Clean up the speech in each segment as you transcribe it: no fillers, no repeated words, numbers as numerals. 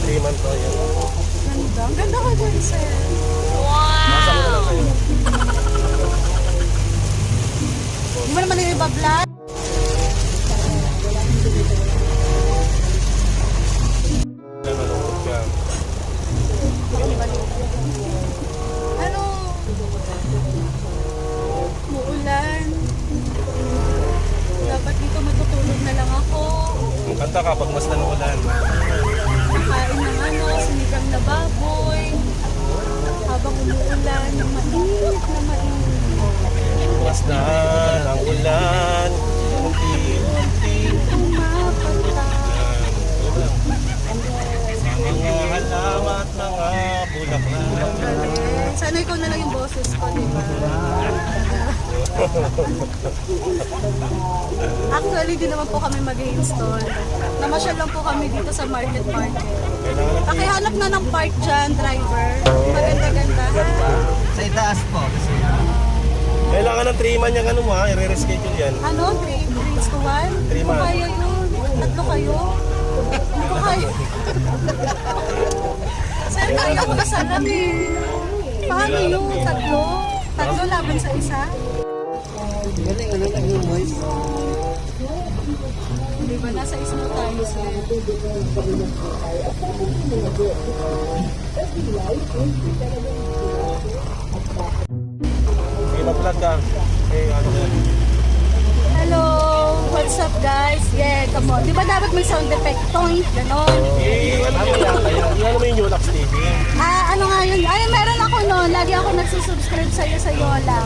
3 months to yan. Ganda. Ang ganda ka dyan, sir. Nasa mo na lang kayo. Hindi mo naman yung iba-vlog. Nalungkot ka. Ano? Muulan. Dapat dito matutulog na lang ako. Ang kanta ka pag mas nanuulan. Kain ng ano, sinigang na baboy. Habang umuulan, mainit na mainit. Mas na ang ulan. Unti-unti. Pumapata. Mga halamat, mga bulaklak. Sana ikaw na lang yung boses ko, di ba? Actually, di naman po kami mag-install. Namasyal lang po kami dito sa Market. Pakihanap na ng park dyan, driver. Maganda-ganda. Sa itaas po. Kailangan ng 3 man yung ano mo ha, i-reschedule yan. Ano? 3 to 1? 3 Kung months. kaya yun. Tatlo kayo. Hindi ko kaya. Sir, kaya ko kasalam eh. Paano yun? Tatlo? Tatlo laban sa isa? Galing, ano lang yung voice? Di ba? Nasa ismo tayo, sir. Sige, mag-vlog ka. Eh, ano yan? Hello! What's up, guys? Yeah, come on. Di ba dapat may sound effect? Toing, ganon. Eh, ano mo yung Yulax TV? Ano nga yun? Ay, meron ako noon. Lagi ako nagsusubscribe sa'yo sa Yola.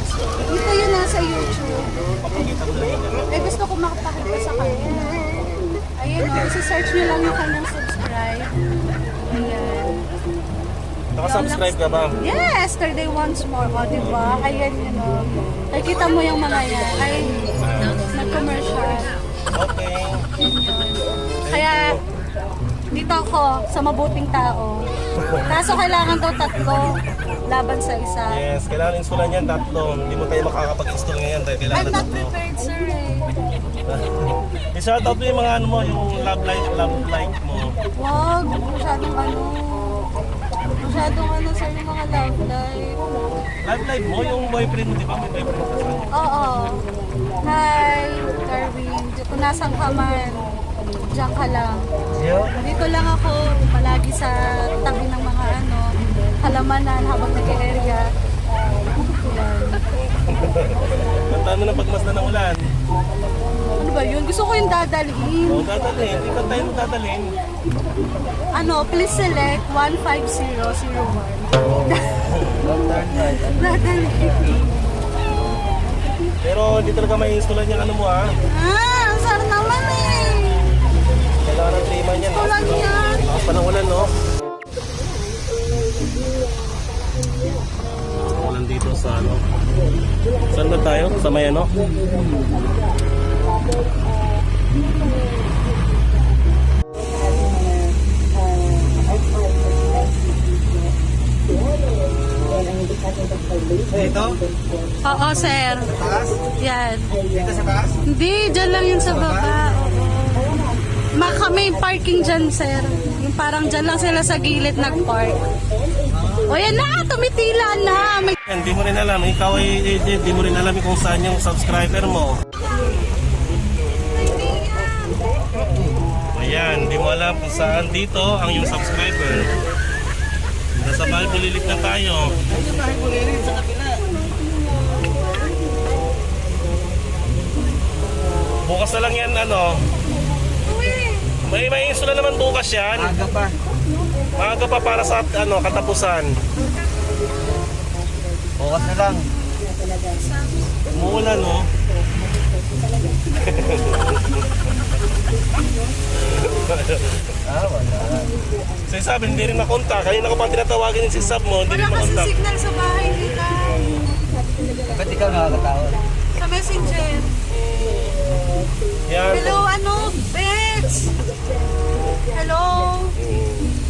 Ito yun nasa YouTube. Eh, gusto ko makapakita sa kanya. Ayun o, isi-search nyo lang yung kanyang subscribe. Ayan. Naka-subscribe ka ba? Yes, yesterday once more. O, diba? Ayan yun o. Nakikita mo yung mga yan. Ay, nag-commercial. Okay. Yun yun. Kaya, dito ako sa mabuting tao. Kaso kailangan daw tatlo laban sa isa. Yes, kailangan installan yan tatlo. Hindi mo tayo makakapag-install ngayon dahil kailangan I'm na not tatlo. prepared, sir eh. I-shoutout mo yung mga ano mo, yung love life mo. Wag, masyadong ano. Masyadong ano sir yung mga love life. Love life mo, yung boyfriend mo, di ba? May boyfriend ka sa Oo. Hi, Darwin. Kung nasan ka man, diyan ka lang. Dito lang ako, palagi sa tabi ng mga ano, halamanan habang nag-area. Yan. Kantaan mo ng pagmasdan ng ulan. Ano ba yun? Gusto ko yung dadalhin. Oo, dadalhin. Hindi kantahin mo dadalhin. Ano, please select 15001. Dadalhin. Pero hindi talaga may installan yung ano mo ha. Ang sarap naman eh. Kailangan ng 3 man yan. Ulan yan. Lakas pa ng ulan, no? Ulan dito sa ano. Saan ba tayo? Sa may ano? Ito? Oo, sir. Taas? Yan. Dito sa taas? Hindi, dyan lang yun sa baba. Oo. May parking dyan, sir. Yung parang dyan lang sila sa gilid nag-park. O yan na, tumitila na. May... Hindi mo rin alam. Ikaw ay hindi mo rin alam kung saan yung subscriber mo. Ayan, hindi mo alam kung saan dito ang yung subscriber. Nasa bahay bulilit na tayo. Yung bahay ko rin sa kapila. Bukas na lang yan, ano. May install naman bukas yan. Aga pa. Maaga pa para sa ano katapusan. Bukas na lang. Umuulan, no? Wala. Si Sab, hindi rin makontak. Kanina ko pa tinatawagin yung si Sab mo, hindi Wala rin kasi makontak. signal sa bahay nila. Ba't ikaw nakakatawag? Sa messenger. Yan. Hello, ano? Bets! Hello?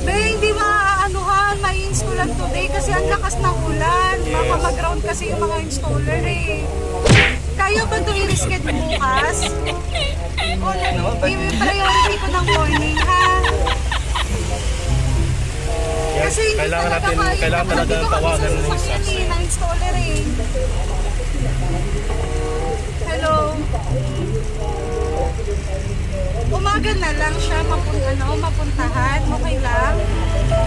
Be, hindi maaanuhan, may installan today kasi ang lakas ng ulan. Baka mag-ground kasi yung mga installer eh. Kaya ba ito i-reschedule bukas? O, i-priority ko ng morning ha? Kasi hindi kailangan talaga natin, kaya. kailangan talaga Nandito kami tawagan sa ng sasakyan staff. eh, na-installer eh. Hello. Umaga na lang siya mapuntahan. Okay lang.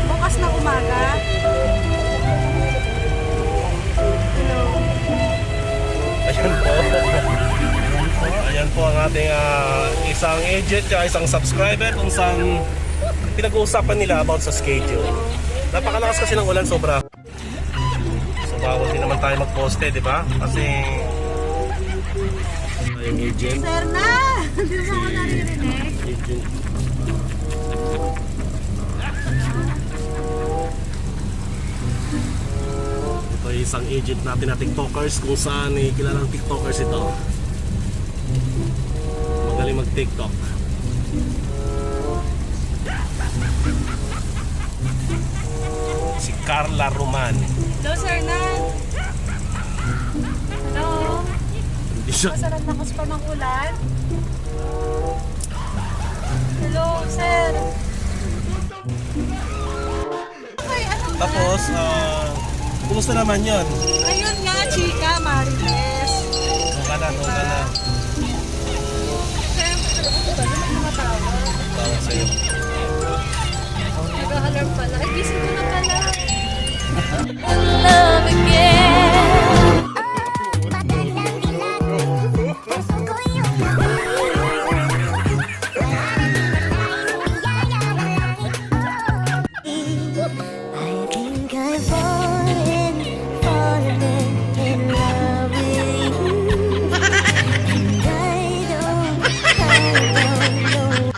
Bukas na umaga. Hello. Ayan po. Ayan po ang ating isang agent at isang subscriber kung saan pinag-uusapan nila about sa schedule. Napakalakas kasi ng ulan, sobra. So bawal din naman tayo mag-poste, di ba? Kasi yung agent. Sir na! Hindi mo ako naririnig. Agent. Ito ay isang agent natin na TikTokers kung saan kilalang TikTokers ito. Magaling mag-TikTok. Si Carla Roman. Hello, Sir na! Hello? Hindi siya. Masarap lakas pa ng ulan. Hello, Sir. Okay, ano ba? Tapos, kumusta naman yon? Ayun nga, chika, Marites. Doon ka na, doon ka na. Siyempre, ano ba? Ano tumatawag? Tawag sa'yo. Nag-alarm pala. Ay, gising ko na pala. love again. I think I've fallen in love with you, and I don't know.